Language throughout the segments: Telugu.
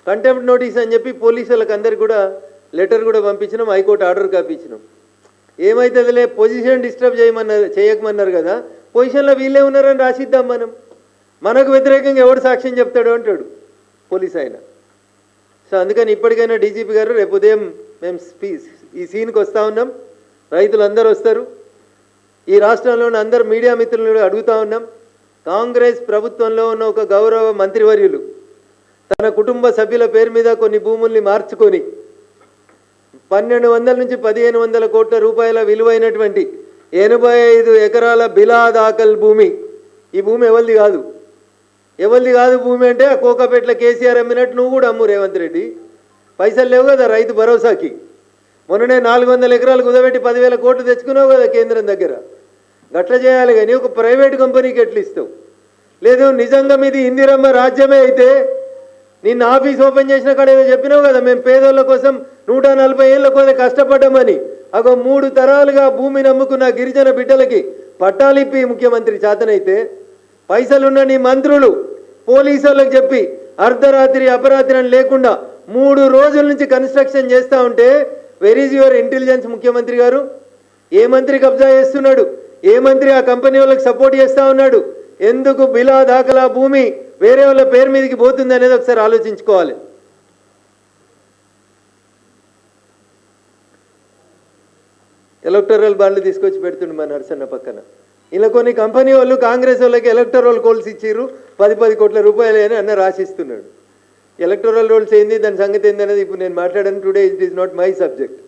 కంటెంప్ట్ నోటీస్ అని చెప్పి పోలీసులకు అందరికి కూడా లెటర్ కూడా పంపించినాం, హైకోర్టు ఆర్డర్ కాపీ ఇచ్చినాం. ఏమవుతుందిలే పొజిషన్ డిస్టర్బ్ చేయకమన్నారు కదా, పొజిషన్లో వీళ్ళే ఉన్నారని రాసిద్దాం మనం, మనకు వ్యతిరేకంగా ఎవడు సాక్ష్యం చెప్తాడు అంటాడు పోలీస్ ఆయన. సో అందుకని ఇప్పటికైనా డీజీపీ గారు రేపు ఉదయం మేము ఈ సీన్కి వస్తూ ఉన్నాం, రైతులందరూ వస్తారు, ఈ రాష్ట్రంలోని అందరు మీడియా మిత్రులను అడుగుతూ ఉన్నాం. కాంగ్రెస్ ప్రభుత్వంలో ఉన్న ఒక గౌరవ మంత్రివర్యులు తన కుటుంబ సభ్యుల పేరు మీద కొన్ని భూముల్ని మార్చుకొని 1200 నుంచి 1500 కోట్ల రూపాయల విలువైనటువంటి 85 ఎకరాల బిలా దాఖల్ భూమి, ఈ భూమి ఎవరిది కాదు. ఎవరిది కాదు భూమి అంటే ఆ కోకాపేటలో కేసీఆర్ అమ్మినట్టు నువ్వు కూడా అమ్ము రేవంత్ రెడ్డి. పైసలు లేవు కదా రైతు భరోసాకి. మొన్ననే 400 ఎకరాలు కుదబెట్టి 10,000 కోట్లు తెచ్చుకున్నావు కదా కేంద్రం దగ్గర. గట్ల చేయాలి కానీ ఒక ప్రైవేట్ కంపెనీకి ఎట్లు ఇస్తావు? లేదు నిజంగా మీది ఇందిరమ్మ రాజ్యమే అయితే నిన్న ఆఫీస్ ఓపెన్ చేసిన కాడ ఏదో చెప్పినావు కదా, మేము పేదోళ్ళ కోసం 140 ఏళ్ళ కోసం కష్టపడ్డామని. అగో 3 తరాలుగా భూమిని అమ్ముకున్న గిరిజన బిడ్డలకి పట్టాలిప్పి ముఖ్యమంత్రి చేతనైతే పైసలున్న నీ మంత్రులు పోలీసులకు చెప్పి అర్ధరాత్రి అపరాత్రి అని లేకుండా 3 రోజుల నుంచి కన్స్ట్రక్షన్ చేస్తూ ఉంటే వెర్ ఈజ్ యువర్ ఇంటెలిజెన్స్ ముఖ్యమంత్రి గారు? ఏ మంత్రి కబ్జా చేస్తున్నాడు? ఏ మంత్రి ఆ కంపెనీ వాళ్ళకి సపోర్ట్ చేస్తూ ఉన్నాడు? ఎందుకు బిలా దాఖలా భూమి వేరే వాళ్ళ పేరు మీదకి పోతుంది అనేది ఒకసారి ఆలోచించుకోవాలి. ఎలక్టరల్ బాండ్లు తీసుకొచ్చి పెడుతుండే మా నరసన్న పక్కన. ఇలా కొన్ని కంపెనీ వాళ్ళు కాంగ్రెస్ వాళ్ళకి ఎలక్టరల్ కోల్స్ ఇచ్చిర్రు 10 కోట్ల రూపాయలు అని అన్న రాసిస్తున్నాడు. ఎలక్టరల్ రోల్స్ ఏంది, దాని సంగతి ఏంది అనేది ఇప్పుడు నేను మాట్లాడాను. Today it is not my subject.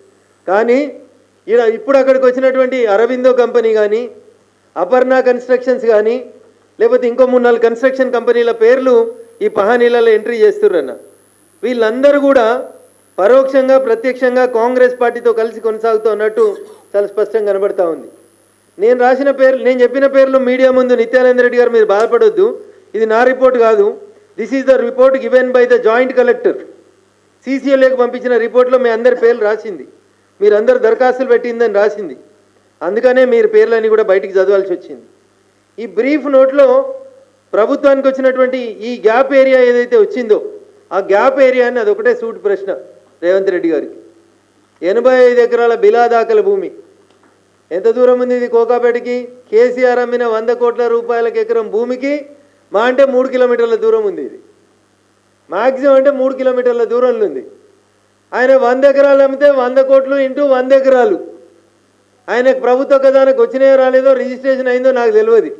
కానీ ఇప్పుడు అక్కడికి వచ్చినటువంటి అరవిందో కంపెనీ కానీ, అపర్ణ కన్స్ట్రక్షన్స్ కానీ, లేకపోతే ఇంకో 3-4 కన్స్ట్రక్షన్ కంపెనీల పేర్లు ఈ పహానీలలో ఎంట్రీ చేస్తుర్రన్న. వీళ్ళందరూ కూడా పరోక్షంగా ప్రత్యక్షంగా కాంగ్రెస్ పార్టీతో కలిసి కొనసాగుతూ ఉన్నట్టు చాలా స్పష్టంగా కనబడతా ఉంది. నేను చెప్పిన పేర్లు మీడియా ముందు నిత్యానంద రెడ్డి గారు మీరు బాధపడొద్దు, ఇది నా రిపోర్ట్ కాదు. This is the report given by the joint collector. సీసీఎల్ఏకి పంపించిన రిపోర్ట్లో మీ అందరి పేర్లు రాసింది, మీరందరూ దరఖాస్తులు పెట్టిందని రాసింది. అందుకనే మీరు పేర్లన్నీ కూడా బయటికి చదవాల్సి వచ్చింది. ఈ బ్రీఫ్ నోట్లో ప్రభుత్వానికి వచ్చినటువంటి ఈ గ్యాప్ ఏరియా ఏదైతే వచ్చిందో ఆ గ్యాప్ ఏరియా అని అదొకటే సూట్ ప్రశ్న రేవంత్ రెడ్డి గారికి. 85 ఎకరాల బిలా దాఖల భూమి ఎంత దూరం ఉంది ఇది కోకాపేటకి? కేసీఆర్ అమ్మిన 100 కోట్ల రూపాయలకి ఎకరం భూమికి మా అంటే 3 కిలోమీటర్ల దూరం ఉంది. ఇది మ్యాక్సిమం అంటే 3 కిలోమీటర్ల దూరంలో ఉంది. ఆయన 100 ఎకరాలు అమ్మితే 100 కోట్లు ఇంటూ 100 ఎకరాలు. ఆయనకు ప్రభుత్వ ఖజానాకు వచ్చినాయో రాలేదో, రిజిస్ట్రేషన్ అయిందో నాకు తెలియదు.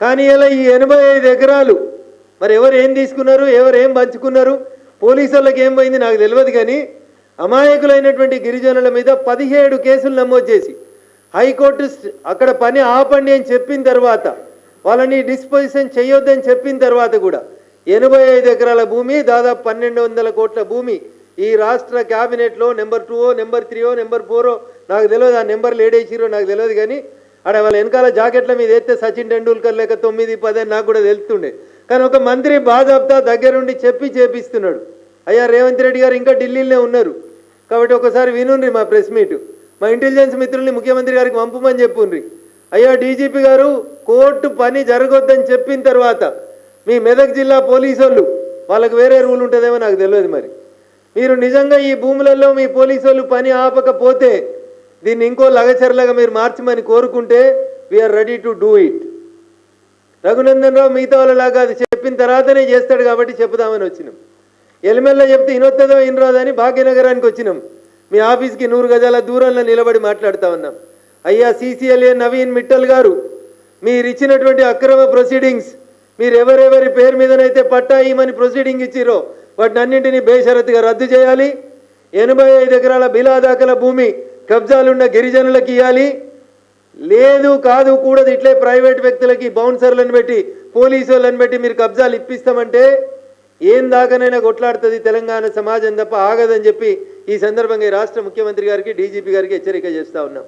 కానీ ఇలా ఈ 85 ఎకరాలు మరి ఎవరు ఏం తీసుకున్నారు, ఎవరు ఏం పంచుకున్నారు, పోలీసు వాళ్ళకి ఏం పోయింది నాకు తెలియదు. కానీ అమాయకులైనటువంటి గిరిజనుల మీద 17 కేసులు నమోదు చేసి హైకోర్టు అక్కడ పని ఆపండి అని చెప్పిన తర్వాత, వాళ్ళని డిస్పోజిషన్ చేయొద్దని చెప్పిన తర్వాత కూడా 85 ఎకరాల భూమి, దాదాపు 1200 కోట్ల భూమి ఈ రాష్ట్ర క్యాబినెట్లో నెంబర్ 2 నెంబర్ 3 నెంబర్ 4 నాకు తెలియదు, ఆ నెంబర్లు ఏడేసిరో నాకు తెలియదు. కానీ ఆడ వాళ్ళ వెనకాల జాకెట్ల మీద ఎత్తే సచిన్ టెండూల్కర్ లేక 9, 10 అని నాకు కూడా తెలుస్తుండే. కానీ ఒక మంత్రి బాజాబ్తా దగ్గరుండి చేపిస్తున్నాడు. అయ్యా రేవంత్ రెడ్డి గారు ఇంకా ఢిల్లీలోనే ఉన్నారు కాబట్టి ఒకసారి వినుండ్రి మా ప్రెస్ మీట్, మా ఇంటెలిజెన్స్ మిత్రుల్ని ముఖ్యమంత్రి గారికి పంపమని చెప్పుండ్రి. అయ్యా డీజీపీ గారు కోర్టు పని జరగొద్దని చెప్పిన తర్వాత మీ మెదక్ జిల్లా పోలీసు వాళ్ళు, వాళ్ళకి వేరే రూల్ ఉంటుందేమో నాకు తెలియదు. మరి మీరు నిజంగా ఈ భూములలో మీ పోలీసు వాళ్ళు పని ఆపకపోతే దీన్ని ఇంకో లగచర్లాగా మీరు మార్చమని కోరుకుంటే we are ready to do it. Raghunandan Rao మిగతా వాళ్ళలాగా అది చెప్పిన తర్వాతనే చేస్తాడు కాబట్టి చెప్పుదామని వచ్చినాం. ఎలిమెల్ల చెప్తే ఇనొత్తదో ఇనరాదని భాగ్యనగరానికి వచ్చినాం. మీ ఆఫీస్కి 100 గజాల దూరంలో నిలబడి మాట్లాడుతూ ఉన్నాం. అయ్యా సీసీఎల్ఏ నవీన్ మిట్టల్ గారు, మీరు ఇచ్చినటువంటి అక్రమ ప్రొసీడింగ్స్, మీరు ఎవరెవరి పేరు మీదనైతే పట్టా ఇమని ప్రొసీడింగ్ ఇచ్చిరో వాటిని అన్నింటినీ బేషరతుగా రద్దు చేయాలి. 85 ఎకరాల బిలా దాఖల భూమి కబ్జాలున్న గిరిజనులకు ఇవ్వాలి. లేదు కాదు కూడదు, ఇట్లే ప్రైవేట్ వ్యక్తులకి బౌన్సర్లను పెట్టి పోలీసు వాళ్ళని పెట్టి మీరు కబ్జాలు ఇప్పిస్తామంటే ఏం దాకానైనా కొట్లాడుతుంది తెలంగాణ సమాజం తప్ప ఆగదని చెప్పి ఈ సందర్భంగా రాష్ట్ర ముఖ్యమంత్రి గారికి, డీజీపీ గారికి హెచ్చరిక చేస్తూ ఉన్నాం.